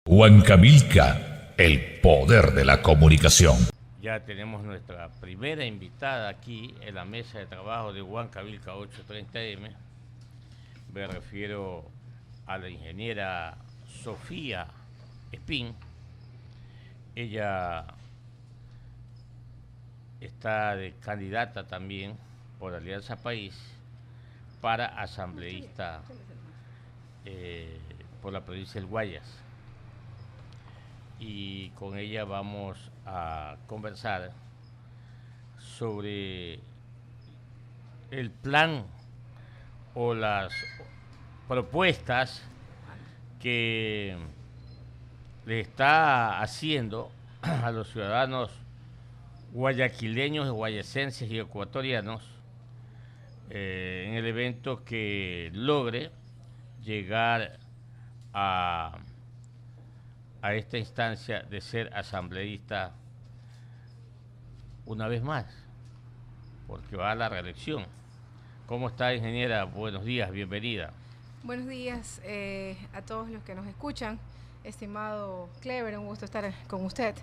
Huancavelica, el poder de la comunicación. Ya tenemos nuestra primera invitada aquí en la mesa de trabajo de Huancavelica 830M. Me refiero a la ingeniera Sofía Espín. Ella está de candidata también por Alianza País para asambleísta por la provincia del Guayas. Y con ella vamos a conversar sobre el plan o las propuestas que le está haciendo a los ciudadanos guayaquileños, guayacenses y ecuatorianos en el evento que logre llegar a esta instancia de ser asambleísta una vez más, porque va a la reelección. ¿Cómo está, ingeniera? Buenos días, bienvenida. Buenos días a todos los que nos escuchan. Estimado Clever, un gusto estar con usted.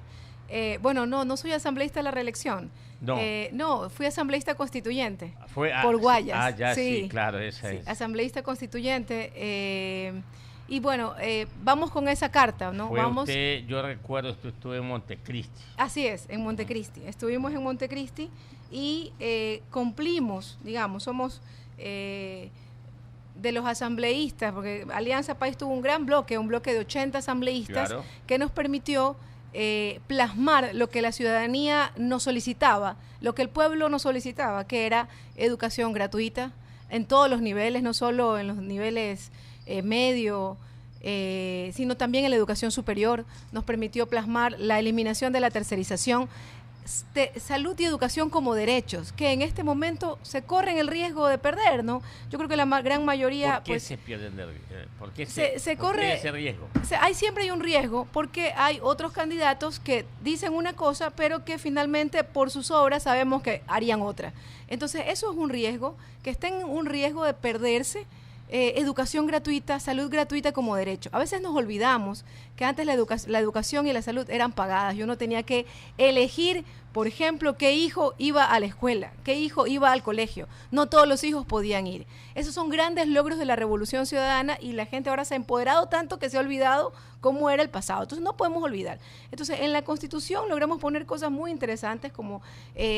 Bueno, no soy asambleísta de la reelección. No, fui asambleísta constituyente por Guayas. Sí, claro, esa es. Asambleísta constituyente. Y bueno, vamos con esa carta, ¿no? Usted, yo recuerdo que estuve en Montecristi. Así es, en Montecristi. Estuvimos en Montecristi y cumplimos, digamos, somos de los asambleístas, porque Alianza País tuvo un gran bloque, un bloque de 80 asambleístas, claro, que nos permitió plasmar lo que la ciudadanía nos solicitaba, lo que el pueblo nos solicitaba, que era educación gratuita en todos los niveles, no solo en los niveles medio, sino también en la educación superior. Nos permitió plasmar la eliminación de la tercerización, salud y educación como derechos, que en este momento se corren el riesgo de perder, ¿no? Yo creo que la gran mayoría... ¿Por qué se pierden ¿Por qué se corre ese riesgo? Siempre hay un riesgo, porque hay otros candidatos que dicen una cosa, pero que finalmente por sus obras sabemos que harían otra. Entonces eso es un riesgo, que estén en un riesgo de perderse. Educación gratuita, salud gratuita como derecho. A veces nos olvidamos que antes la educación y la salud eran pagadas y uno tenía que elegir, por ejemplo, qué hijo iba a la escuela, qué hijo iba al colegio. No todos los hijos podían ir. Esos son grandes logros de la revolución ciudadana y la gente ahora se ha empoderado tanto que se ha olvidado cómo era el pasado. Entonces no podemos olvidar. Entonces en la Constitución logramos poner cosas muy interesantes como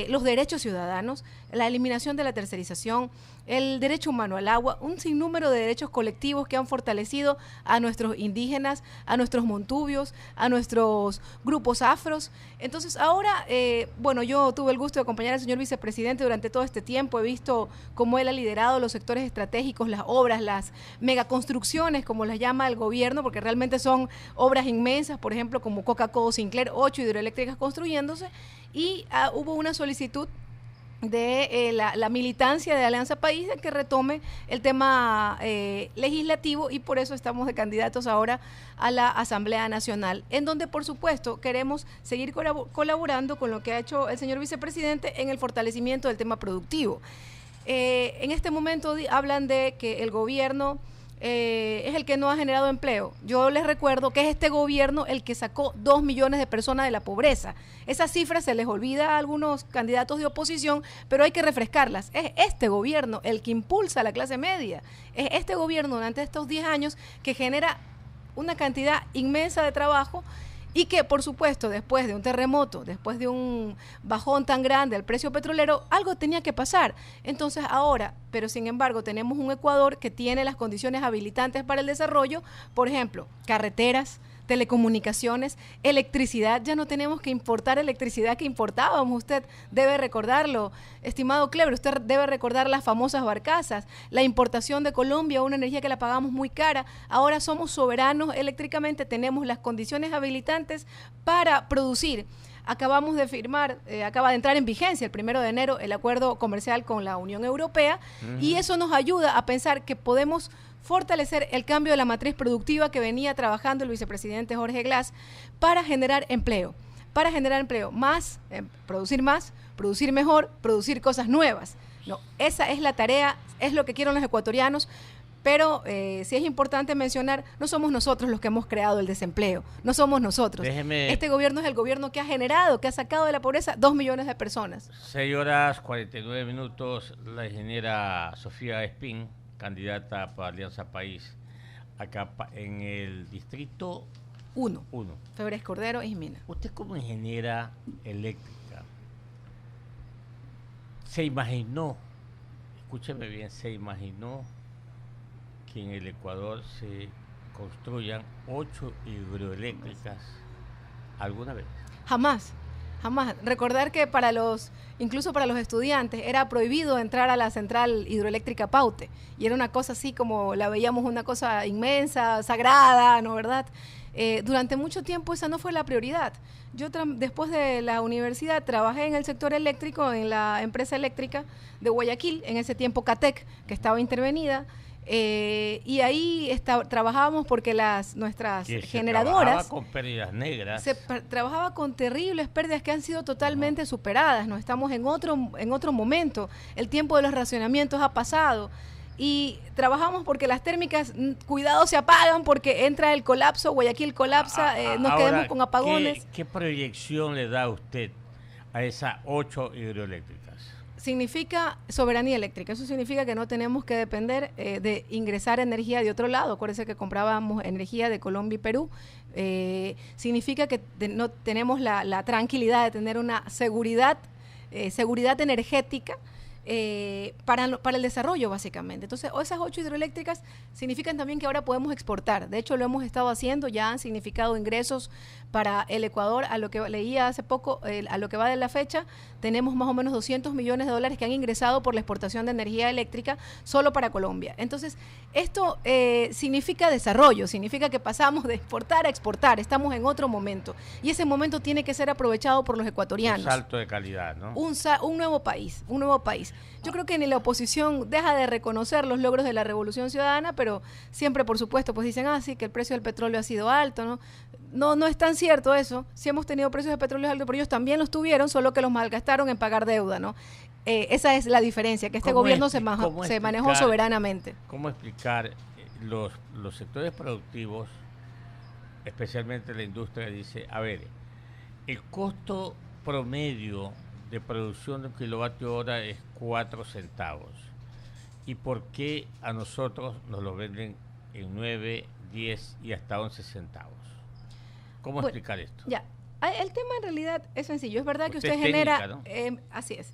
los derechos ciudadanos, la eliminación de la tercerización, el derecho humano al agua, un sinnúmero de derechos colectivos que han fortalecido a nuestros indígenas, a nuestros montubios, a nuestros grupos afros. Entonces ahora, bueno, yo tuve el gusto de acompañar al señor vicepresidente durante todo este tiempo. He visto cómo él ha liderado los sectores estratégicos, las obras, las megaconstrucciones, como las llama el gobierno, porque realmente son obras inmensas, por ejemplo, como Coca-Cola, Sinclair, 8 hidroeléctricas construyéndose, y hubo una solicitud de la militancia de Alianza País de que retome el tema legislativo, y por eso estamos de candidatos ahora a la Asamblea Nacional, en donde por supuesto queremos seguir colaborando con lo que ha hecho el señor vicepresidente en el fortalecimiento del tema productivo. En este momento hablan de que el gobierno es el que no ha generado empleo. Yo les recuerdo que es este gobierno el que sacó 2 millones de personas de la pobreza. Esas cifras se les olvida a algunos candidatos de oposición, pero hay que refrescarlas. Es este gobierno el que impulsa a la clase media. Es este gobierno durante estos 10 años que genera una cantidad inmensa de trabajo, y que, por supuesto, después de un terremoto, después de un bajón tan grande al precio petrolero, algo tenía que pasar. Entonces ahora, pero sin embargo, tenemos un Ecuador que tiene las condiciones habilitantes para el desarrollo, por ejemplo, carreteras, telecomunicaciones, electricidad. Ya no tenemos que importar electricidad que importábamos. Usted debe recordarlo, estimado Clever, usted debe recordar las famosas barcazas, la importación de Colombia, una energía que la pagamos muy cara. Ahora somos soberanos eléctricamente, tenemos las condiciones habilitantes para producir. Acabamos de firmar, acaba de entrar en vigencia el 1 de enero el acuerdo comercial con la Unión Europea, y eso nos ayuda a pensar que podemos fortalecer el cambio de la matriz productiva que venía trabajando el vicepresidente Jorge Glass para generar empleo, más, producir mejor, producir cosas nuevas. No, esa es la tarea, es lo que quieren los ecuatorianos. Pero sí es importante mencionar, no somos nosotros los que hemos creado el desempleo, no somos nosotros. Este gobierno es el gobierno que ha generado, que ha sacado de la pobreza 2 millones de personas. 6:49, la ingeniera Sofía Espín, candidata para Alianza País, acá en el distrito 1. Febres Cordero y Jimena. Usted como ingeniera eléctrica, ¿se imaginó, escúcheme bien, se imaginó que en el Ecuador se construyan 8 hidroeléctricas alguna vez? Jamás. Recordar que incluso para los estudiantes, era prohibido entrar a la central hidroeléctrica Paute. Y era una cosa así como la veíamos, una cosa inmensa, sagrada, ¿no, verdad? Durante mucho tiempo esa no fue la prioridad. Yo después de la universidad trabajé en el sector eléctrico, en la empresa eléctrica de Guayaquil, en ese tiempo CATEC, que estaba intervenida. Y ahí trabajábamos porque nuestras generadoras trabajaba con pérdidas negras, trabajaba con terribles pérdidas que han sido totalmente superadas. No estamos en otro momento, el tiempo de los racionamientos ha pasado y trabajamos porque las térmicas, cuidado, se apagan porque entra el colapso, Guayaquil colapsa, nos quedamos con apagones. ¿Qué proyección le da usted a esas 8 hidroeléctricas? Significa soberanía eléctrica. Eso significa que no tenemos que depender de ingresar energía de otro lado. Acuérdense que comprábamos energía de Colombia y Perú. Significa que no tenemos la tranquilidad de tener una seguridad energética para el desarrollo, básicamente. Entonces, esas 8 hidroeléctricas significan también que ahora podemos exportar. De hecho, lo hemos estado haciendo, ya han significado ingresos para el Ecuador. A lo que leía hace poco, a lo que va de la fecha, tenemos más o menos $200 millones que han ingresado por la exportación de energía eléctrica solo para Colombia. Entonces, esto significa desarrollo, significa que pasamos de exportar a exportar, estamos en otro momento. Y ese momento tiene que ser aprovechado por los ecuatorianos. Un salto de calidad, ¿no? Un nuevo país. Yo creo que ni la oposición deja de reconocer los logros de la Revolución Ciudadana, pero siempre, por supuesto, pues dicen, sí, que el precio del petróleo ha sido alto, ¿no? No es tan cierto eso. Sí hemos tenido precios de petróleo altos, pero ellos también los tuvieron, solo que los malgastaron en pagar deuda, ¿no? Esa es la diferencia, que este gobierno se manejó soberanamente. ¿Cómo explicar los sectores productivos, especialmente la industria, dice, a ver, el costo promedio de producción de un kilovatio hora es 4 centavos? ¿Y por qué a nosotros nos lo venden en 9, 10 y hasta 11 centavos? ¿Cómo explicar esto? Ya, el tema en realidad es sencillo. Es verdad que usted genera, ¿no? Así es.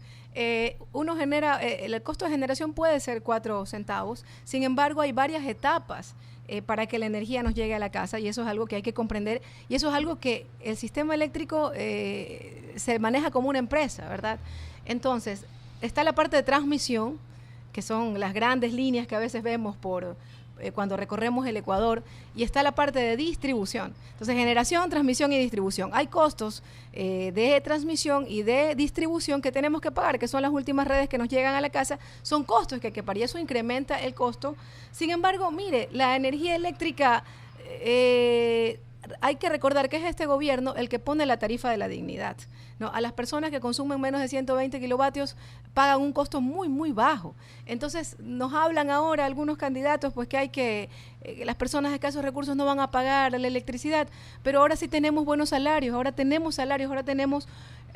Uno genera, el costo de generación puede ser 4 centavos. Sin embargo, hay varias etapas para que la energía nos llegue a la casa, y eso es algo que hay que comprender, y eso es algo que el sistema eléctrico se maneja como una empresa, ¿verdad? Entonces, está la parte de transmisión, que son las grandes líneas que a veces vemos cuando recorremos el Ecuador, y está la parte de distribución. Entonces, generación, transmisión y distribución. Hay costos de transmisión y de distribución que tenemos que pagar, que son las últimas redes que nos llegan a la casa. Son costos que hay que pagar, y eso incrementa el costo. Sin embargo, mire, la energía eléctrica, hay que recordar que es este gobierno el que pone la tarifa de la dignidad, ¿no? A las personas que consumen menos de 120 kilovatios pagan un costo muy, muy bajo. Entonces, nos hablan ahora algunos candidatos, pues que las personas de escasos recursos no van a pagar la electricidad, pero ahora sí tenemos buenos salarios,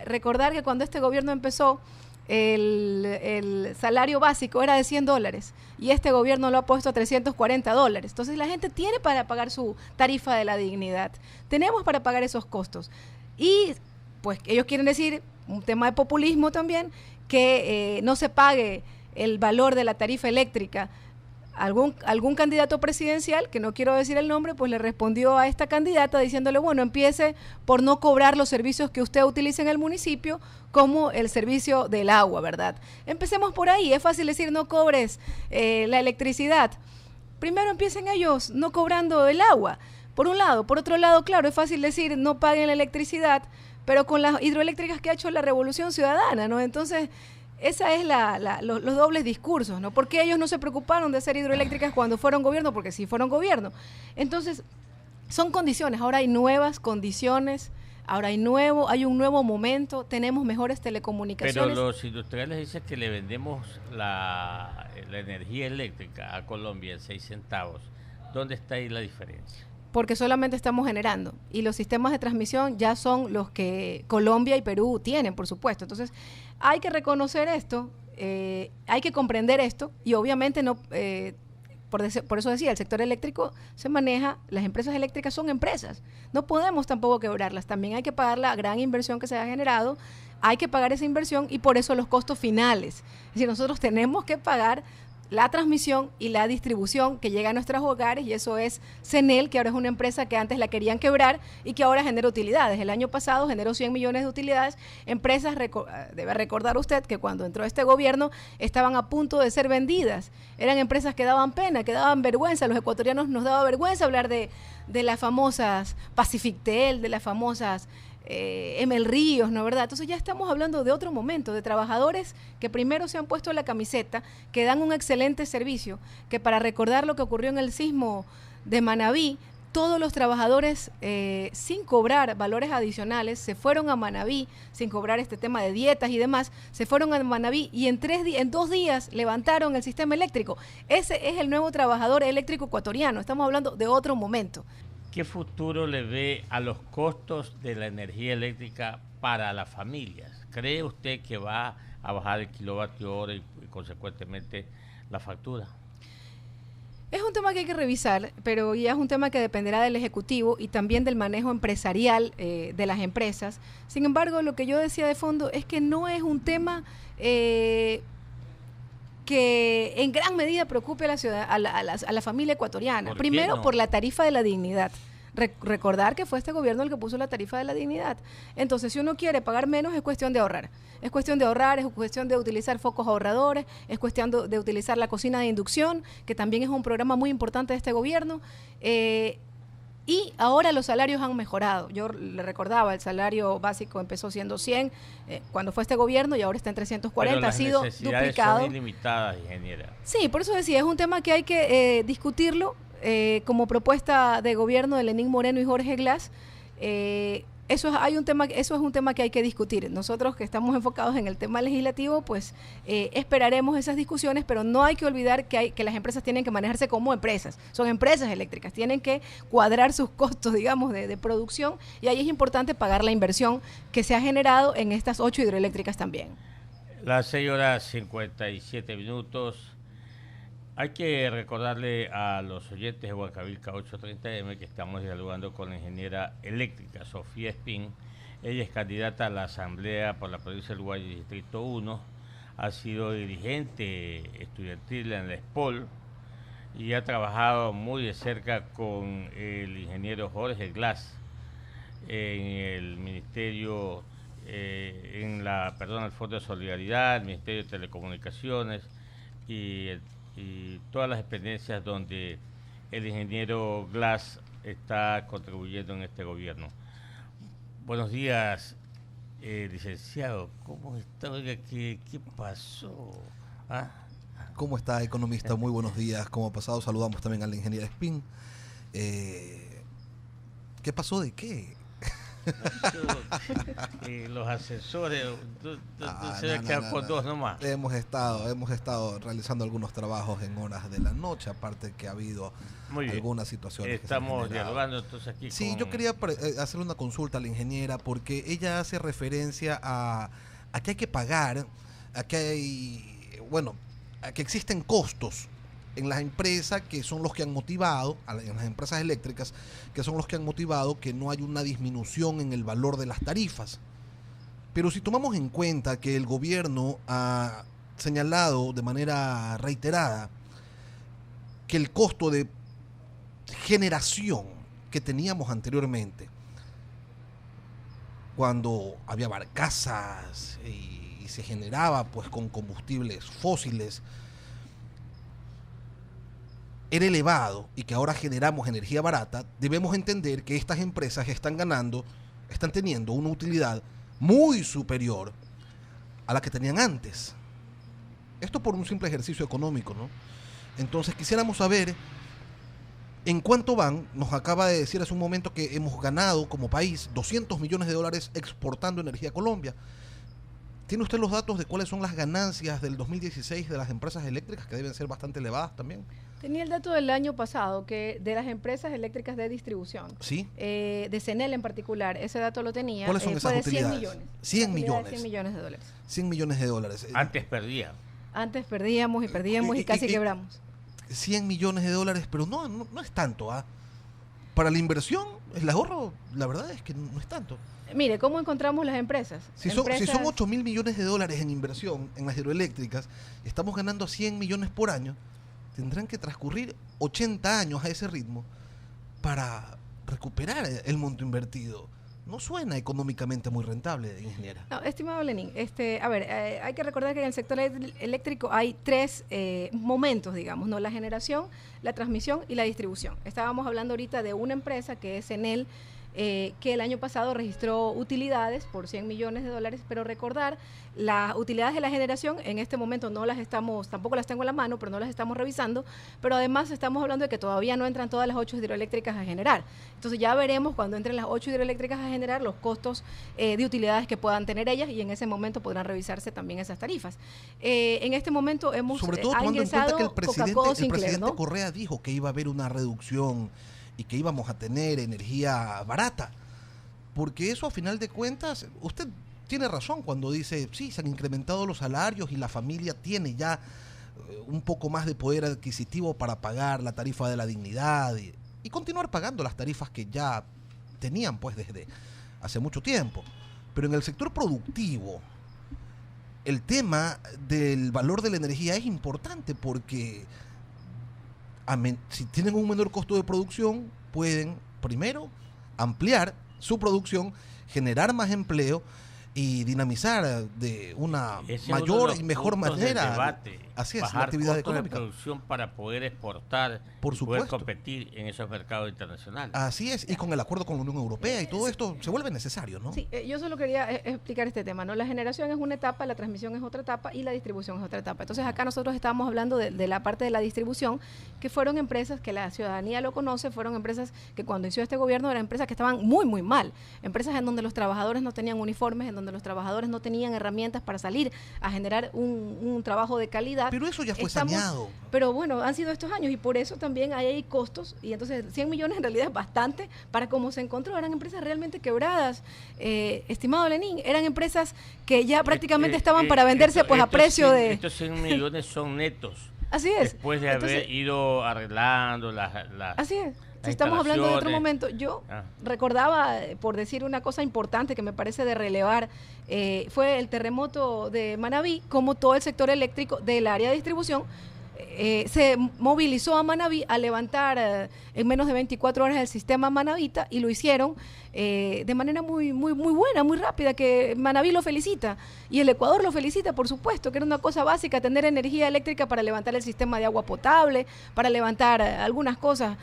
recordar que cuando este gobierno empezó, el salario básico era de $100 y este gobierno lo ha puesto a $340. Entonces la gente tiene para pagar su tarifa de la dignidad. Tenemos para pagar esos costos. Y pues ellos quieren decir, un tema de populismo también, que no se pague el valor de la tarifa eléctrica. Algún candidato presidencial, que no quiero decir el nombre, pues le respondió a esta candidata diciéndole, bueno, empiece por no cobrar los servicios que usted utiliza en el municipio, como el servicio del agua, ¿verdad? Empecemos por ahí. Es fácil decir, no cobres la electricidad. Primero empiecen ellos no cobrando el agua, por un lado. Por otro lado, claro, es fácil decir, no paguen la electricidad, pero con las hidroeléctricas que ha hecho la Revolución Ciudadana, ¿no? Entonces, esa es los dobles discursos, ¿no? ¿Por qué ellos no se preocuparon de hacer hidroeléctricas cuando fueron gobierno? Porque sí fueron gobierno. Entonces, son condiciones. Ahora hay nuevas condiciones ahora hay un nuevo momento, tenemos mejores Pero telecomunicaciones. los industriales dicen que le vendemos la energía eléctrica a Colombia en 6 centavos. ¿Dónde está ahí la diferencia? Porque solamente estamos generando y los sistemas de transmisión ya son los que Colombia y Perú tienen, por supuesto. Entonces, hay que reconocer esto, hay que comprender esto y obviamente no, por eso decía, el sector eléctrico se maneja, las empresas eléctricas son empresas, no podemos tampoco quebrarlas, también hay que pagar la gran inversión que se ha generado, hay que pagar esa inversión y por eso los costos finales. Es decir, nosotros tenemos que pagar la transmisión y la distribución que llega a nuestros hogares y eso es CENEL, que ahora es una empresa que antes la querían quebrar y que ahora genera utilidades. El año pasado generó 100 millones de utilidades. Empresas, debe recordar usted que cuando entró este gobierno estaban a punto de ser vendidas. Eran empresas que daban pena, que daban vergüenza. Los ecuatorianos nos daba vergüenza hablar de las famosas Pacifictel, de las famosas Emel Ríos, ¿no verdad? Entonces ya estamos hablando de otro momento, de trabajadores que primero se han puesto la camiseta, que dan un excelente servicio, que para recordar lo que ocurrió en el sismo de Manabí, todos los trabajadores sin cobrar valores adicionales se fueron a Manabí, sin cobrar este tema de dietas y demás, se fueron a Manabí y en 2 días levantaron el sistema eléctrico. Ese es el nuevo trabajador eléctrico ecuatoriano, estamos hablando de otro momento. ¿Qué futuro le ve a los costos de la energía eléctrica para las familias? ¿Cree usted que va a bajar el kilovatio hora y consecuentemente la factura? Es un tema que hay que revisar, pero ya es un tema que dependerá del Ejecutivo y también del manejo empresarial de las empresas. Sin embargo, lo que yo decía de fondo es que no es un tema que en gran medida preocupe a la ciudad, a la familia ecuatoriana. Primero, no? por la tarifa de la dignidad. Recordar que fue este gobierno el que puso la tarifa de la dignidad. Entonces, si uno quiere pagar menos, es cuestión de ahorrar. Es cuestión de ahorrar, es cuestión de utilizar focos ahorradores, es cuestión de utilizar la cocina de inducción, que también es un programa muy importante de este gobierno. Y ahora los salarios han mejorado. Yo le recordaba, el salario básico empezó siendo 100 cuando fue este gobierno y ahora está en 340, ha sido duplicado. Son ilimitadas, ingeniera. Sí, por eso decía, es un tema que hay que discutirlo como propuesta de gobierno de Lenín Moreno y Jorge Glass. Eso es un tema que hay que discutir. Nosotros que estamos enfocados en el tema legislativo, pues esperaremos esas discusiones, pero no hay que olvidar que las empresas tienen que manejarse como empresas. Son empresas eléctricas, tienen que cuadrar sus costos, digamos, de producción y ahí es importante pagar la inversión que se ha generado en estas 8 hidroeléctricas también. Las 6:57. Hay que recordarle a los oyentes de Huancavilca 830M que estamos dialogando con la ingeniera eléctrica Sofía Espín. Ella es candidata a la Asamblea por la provincia del Guayas, Distrito 1. Ha sido dirigente estudiantil en la ESPOL y ha trabajado muy de cerca con el ingeniero Jorge Glass en el Ministerio, el Fondo de Solidaridad, el Ministerio de Telecomunicaciones y todas las dependencias donde el ingeniero Glass está contribuyendo en este gobierno. Buenos días, licenciado. ¿Cómo está? Oiga, ¿qué pasó? ¿Ah? ¿Cómo está, economista? Muy buenos días. ¿Cómo ha pasado? Saludamos también a la ingeniera Espín. ¿Qué pasó de qué? Los asesores, se va a quedar con 2 nomás. Hemos estado realizando algunos trabajos en horas de la noche, aparte que ha habido algunas situaciones. Estamos dialogando entonces aquí. Sí, yo quería hacerle una consulta a la ingeniera porque ella hace referencia a que hay que pagar, a que existen costos en las empresas que son los que han motivado, en las empresas eléctricas, que son los que han motivado que no hay una disminución en el valor de las tarifas. Pero si tomamos en cuenta que el gobierno ha señalado de manera reiterada que el costo de generación que teníamos anteriormente, cuando había barcazas y se generaba pues con combustibles fósiles, era elevado y que ahora generamos energía barata, debemos entender que estas empresas están teniendo una utilidad muy superior a la que tenían antes. Esto por un simple ejercicio económico, ¿no? Entonces quisiéramos saber ¿En cuánto van? Nos acaba de decir hace un momento que hemos ganado como país $200 millones exportando energía a Colombia. ¿Tiene usted los datos de cuáles son las ganancias del 2016 de las empresas eléctricas, que deben ser bastante elevadas también? Tenía el dato del año pasado, que de las empresas eléctricas de distribución, Sí. de CENEL en particular, ese dato lo tenía. ¿Cuáles son esas fue de utilidades? 100 millones. 100 millones. 100 millones de dólares. 100 millones de dólares. Antes perdía. Antes perdíamos y casi quebramos. 100 millones de dólares, pero no es tanto. Para la inversión, el ahorro, la verdad es que no es tanto. Mire, ¿cómo encontramos las empresas? Si son 8 mil millones de dólares en inversión en las hidroeléctricas, estamos ganando 100 millones por año, tendrán que transcurrir 80 años a ese ritmo para recuperar el monto invertido. No suena económicamente muy rentable, ingeniera. No, estimado Lenín, hay que recordar que en el sector eléctrico hay tres momentos, digamos, ¿no? La generación, la transmisión y la distribución. Estábamos hablando ahorita de una empresa que es Enel, que el año pasado registró utilidades por 100 millones de dólares, pero recordar, las utilidades de la generación en este momento tampoco las tengo en la mano, pero no las estamos revisando, pero además estamos hablando de que todavía no entran todas las 8 hidroeléctricas a generar. Entonces ya veremos cuando entren las 8 hidroeléctricas a generar los costos de utilidades que puedan tener ellas, y en ese momento podrán revisarse también esas tarifas. En este momento hemos sobre todo tomando en cuenta que el presidente ¿no? Correa dijo que iba a haber una reducción y que íbamos a tener energía barata, porque eso a final de cuentas, usted tiene razón cuando dice, sí, se han incrementado los salarios y la familia tiene ya un poco más de poder adquisitivo para pagar la tarifa de la dignidad y continuar pagando las tarifas que ya tenían pues desde hace mucho tiempo. Pero en el sector productivo, el tema del valor de la energía es importante porque si tienen un menor costo de producción, pueden primero ampliar su producción, generar más empleo y dinamizar de una mayor y mejor manera así es, la actividad económica. De producción para poder exportar, por supuesto, poder competir en esos mercados internacionales. Así es, y con el acuerdo con la Unión Europea y todo esto se vuelve necesario, ¿no? Sí, yo solo quería explicar este tema, ¿no? La generación es una etapa, la transmisión es otra etapa y la distribución es otra etapa. Entonces acá nosotros estábamos hablando de la parte de la distribución, que fueron empresas que la ciudadanía lo conoce, fueron empresas que cuando inició este gobierno eran empresas que estaban muy, muy mal. Empresas en donde los trabajadores no tenían uniformes, en donde los trabajadores no tenían herramientas para salir a generar un trabajo de calidad. Pero eso ya fue saneado. Pero bueno, han sido estos años y por eso también hay costos, y entonces 100 millones en realidad es bastante para cómo se encontró. Eran empresas realmente quebradas, estimado Lenín, eran empresas que ya prácticamente estaban para venderse pues a precio de... Estos 100 millones son netos. Así es. Después de haber ido arreglando las así es. Si estamos hablando de otro momento, yo recordaba, por decir una cosa importante que me parece de relevar, fue el terremoto de Manabí, como todo el sector eléctrico del área de distribución se movilizó a Manabí a levantar en menos de 24 horas el sistema manabita, y lo hicieron de manera muy buena, muy rápida, que Manabí lo felicita y el Ecuador lo felicita, por supuesto, que era una cosa básica tener energía eléctrica para levantar el sistema de agua potable, para levantar algunas cosas,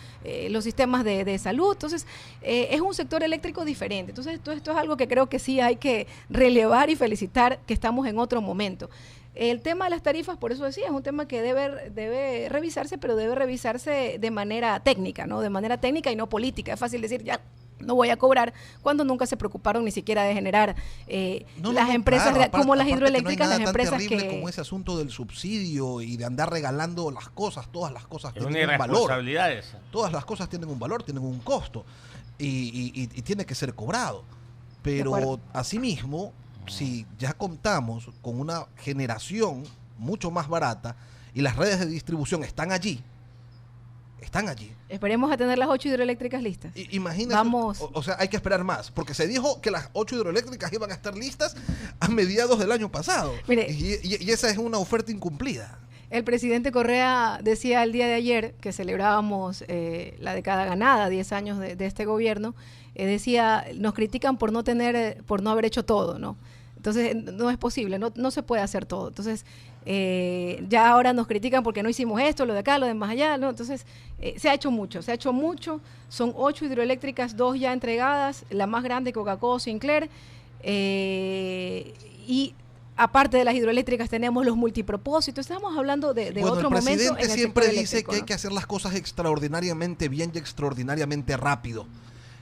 los sistemas de salud. Entonces es un sector eléctrico diferente. Entonces esto es algo que creo que sí hay que relevar y felicitar, que estamos en otro momento. El tema de las tarifas, por eso decía, es un tema que debe revisarse, pero debe revisarse de manera técnica, ¿no? De manera técnica y no política. Es fácil decir, ya no voy a cobrar, cuando nunca se preocuparon ni siquiera de generar las empresas, claro, como las hidroeléctricas, no hay nada las empresas tan terrible que... como ese asunto del subsidio y de andar regalando las cosas. Todas las cosas tienen un valor. Todas las cosas tienen un valor, tienen un costo y tiene que ser cobrado. Pero asimismo, si ya contamos con una generación mucho más barata y las redes de distribución están allí. Esperemos a tener las 8 hidroeléctricas listas. Imagínate, vamos. O sea, hay que esperar más, porque se dijo que las 8 hidroeléctricas iban a estar listas a mediados del año pasado. Mire, y esa es una oferta incumplida. El presidente Correa decía el día de ayer, que celebrábamos la década ganada, 10 años de este gobierno, decía, nos critican por no haber hecho todo, ¿no? Entonces no es posible, no se puede hacer todo. Entonces ya ahora nos critican porque no hicimos esto, lo de acá, lo de más allá, ¿no? Entonces se ha hecho mucho, son 8 hidroeléctricas, 2 ya entregadas, la más grande Coca-Cola Sinclair, y aparte de las hidroeléctricas tenemos los multipropósitos. Estamos hablando de Bueno, otro el momento. presidente En el siempre sector dice eléctrico, que hay ¿no? que hacer las cosas extraordinariamente bien y extraordinariamente rápido,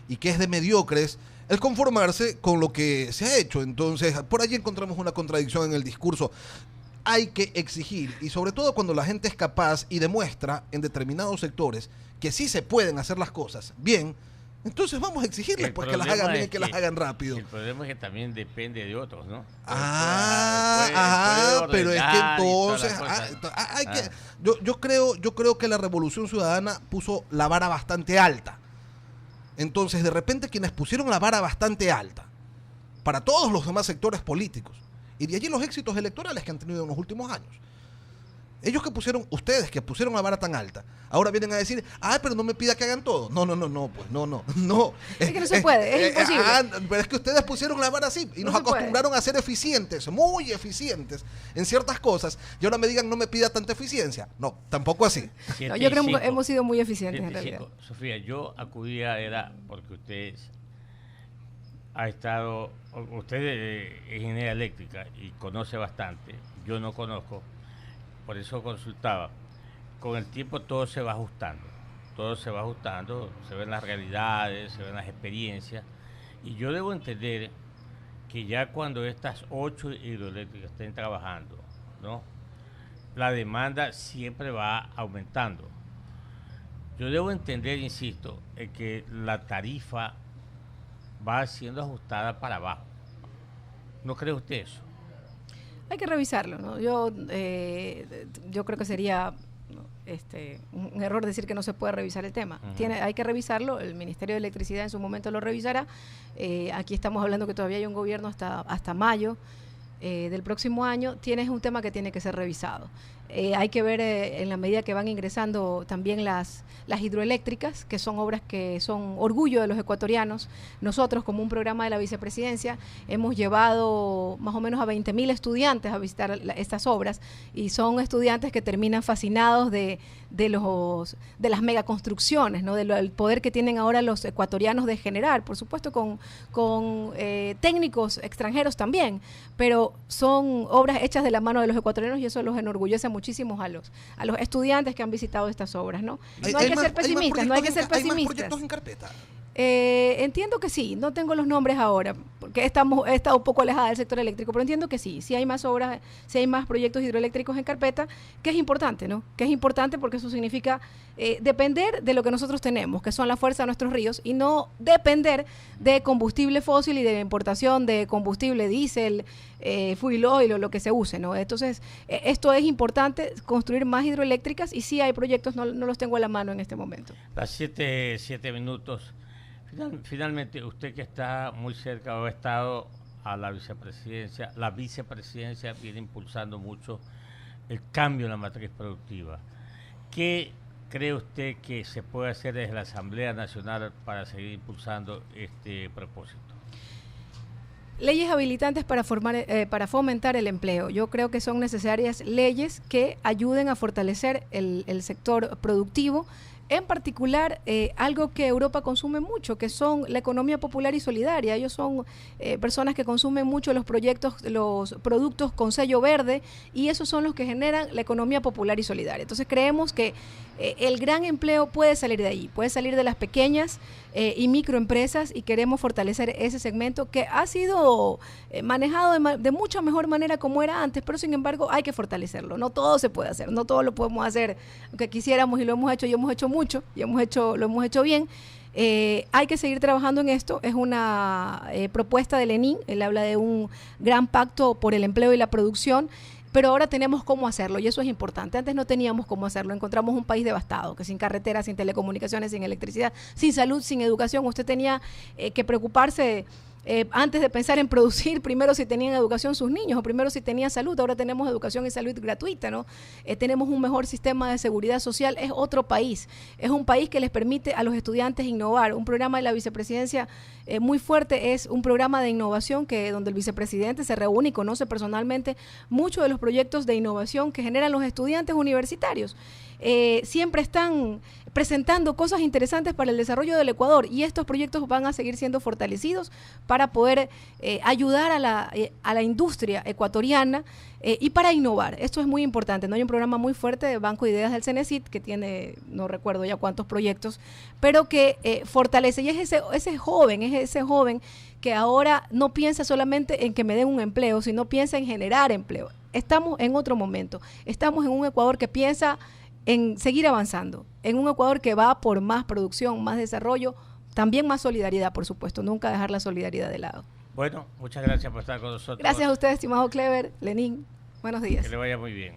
y que es de mediocres el conformarse con lo que se ha hecho. Entonces, por allí encontramos una contradicción en el discurso. Hay que exigir, y sobre todo cuando la gente es capaz y demuestra en determinados sectores que sí se pueden hacer las cosas bien, entonces vamos a exigirles El pues que las problema hagan bien es y que las hagan rápido. El problema es que también depende de otros, ¿no? Pero es que entonces hay Ah. que yo creo que la Revolución Ciudadana puso la vara bastante alta. Entonces, de repente quienes pusieron la vara bastante alta para todos los demás sectores políticos, y de allí los éxitos electorales que han tenido en los últimos años. Ellos que pusieron, ustedes que pusieron la vara tan alta, ahora vienen a decir, pero no me pida que hagan todo. No, pues no. Es que no se puede, es imposible. Pero es que ustedes pusieron la vara así y No nos se puede. acostumbraron a ser eficientes, muy eficientes en ciertas cosas, y ahora me digan no me pida tanta eficiencia. No, tampoco así. No, yo creo que 75. hemos sido muy eficientes en 75. realidad. Sofía, yo acudía, era porque usted es ingeniera eléctrica y conoce bastante, yo no conozco, por eso consultaba. Con el tiempo todo se va ajustando, se ven las realidades, se ven las experiencias, y yo debo entender que ya cuando estas 8 hidroeléctricas estén trabajando, ¿no?, la demanda siempre va aumentando. Yo debo entender, insisto, que la tarifa va siendo ajustada para abajo. ¿No cree usted eso? Hay que revisarlo, ¿no? Yo creo que sería un error decir que no se puede revisar el tema. Uh-huh. Hay que revisarlo. El Ministerio de Electricidad en su momento lo revisará. Aquí estamos hablando que todavía hay un gobierno hasta mayo del próximo año. Es un tema que tiene que ser revisado. Hay que ver en la medida que van ingresando también las hidroeléctricas, que son obras que son orgullo de los ecuatorianos. Nosotros, como un programa de la vicepresidencia, hemos llevado más o menos a 20.000 estudiantes a visitar estas obras, y son estudiantes que terminan fascinados de las megaconstrucciones, ¿no?, del poder que tienen ahora los ecuatorianos de generar, por supuesto con técnicos extranjeros también, pero son obras hechas de la mano de los ecuatorianos, y eso los enorgullece muchísimo a los estudiantes que han visitado estas obras, ¿no? No hay que ser pesimistas, no hay que ser ¿Hay más pesimistas. proyectos en carpeta? Entiendo que sí, no tengo los nombres ahora, porque he estado un poco alejada del sector eléctrico, pero entiendo que sí hay más obras, sí hay más proyectos hidroeléctricos en carpeta, que es importante, ¿no? Que es importante porque eso significa depender de lo que nosotros tenemos, que son la fuerza de nuestros ríos, y no depender de combustible fósil y de la importación de combustible diésel, fuel oil o lo que se use, ¿no? Entonces, esto es importante, construir más hidroeléctricas, y sí hay proyectos, no los tengo a la mano en este momento. Las 7 minutos. Finalmente, usted que está muy cerca o ha estado a la vicepresidencia viene impulsando mucho el cambio en la matriz productiva. ¿Qué cree usted que se puede hacer desde la Asamblea Nacional para seguir impulsando este propósito? Leyes habilitantes para fomentar el empleo. Yo creo que son necesarias leyes que ayuden a fortalecer el sector productivo. En particular, algo que Europa consume mucho, que son la economía popular y solidaria. Ellos son personas que consumen mucho los productos con sello verde, y esos son los que generan la economía popular y solidaria. Entonces creemos que el gran empleo puede salir de ahí, puede salir de las pequeñas y microempresas, y queremos fortalecer ese segmento que ha sido manejado de mucha mejor manera como era antes, pero sin embargo hay que fortalecerlo. No todo se puede hacer, no todo lo podemos hacer aunque quisiéramos, y lo hemos hecho, y hemos hecho mucho, y lo hemos hecho bien. Hay que seguir trabajando en esto. Es una propuesta de Lenin. Él habla de un gran pacto por el empleo y la producción, pero ahora tenemos cómo hacerlo, y eso es importante. Antes no teníamos cómo hacerlo. Encontramos un país devastado, que sin carreteras, sin telecomunicaciones, sin electricidad, sin salud, sin educación. Usted tenía que preocuparse antes de pensar en producir, primero si tenían educación sus niños, o primero si tenían salud. Ahora tenemos educación y salud gratuita, ¿no? Tenemos un mejor sistema de seguridad social. Es otro país, es un país que les permite a los estudiantes innovar. Un programa de la vicepresidencia muy fuerte es un programa de innovación donde el vicepresidente se reúne y conoce personalmente muchos de los proyectos de innovación que generan los estudiantes universitarios. siempre están presentando cosas interesantes para el desarrollo del Ecuador, y estos proyectos van a seguir siendo fortalecidos para poder ayudar a la industria ecuatoriana y para innovar. Esto es muy importante, ¿no? Hay un programa muy fuerte de Banco de Ideas del CENESID que tiene, no recuerdo ya cuántos proyectos, pero que fortalece, y es ese joven que ahora no piensa solamente en que me den un empleo, sino piensa en generar empleo. Estamos en otro momento, estamos en un Ecuador que piensa en seguir avanzando, en un Ecuador que va por más producción, más desarrollo, también más solidaridad, por supuesto, nunca dejar la solidaridad de lado. Bueno, muchas gracias por estar con nosotros. Gracias a usted, estimado Clever, Lenín, buenos días. Que le vaya muy bien.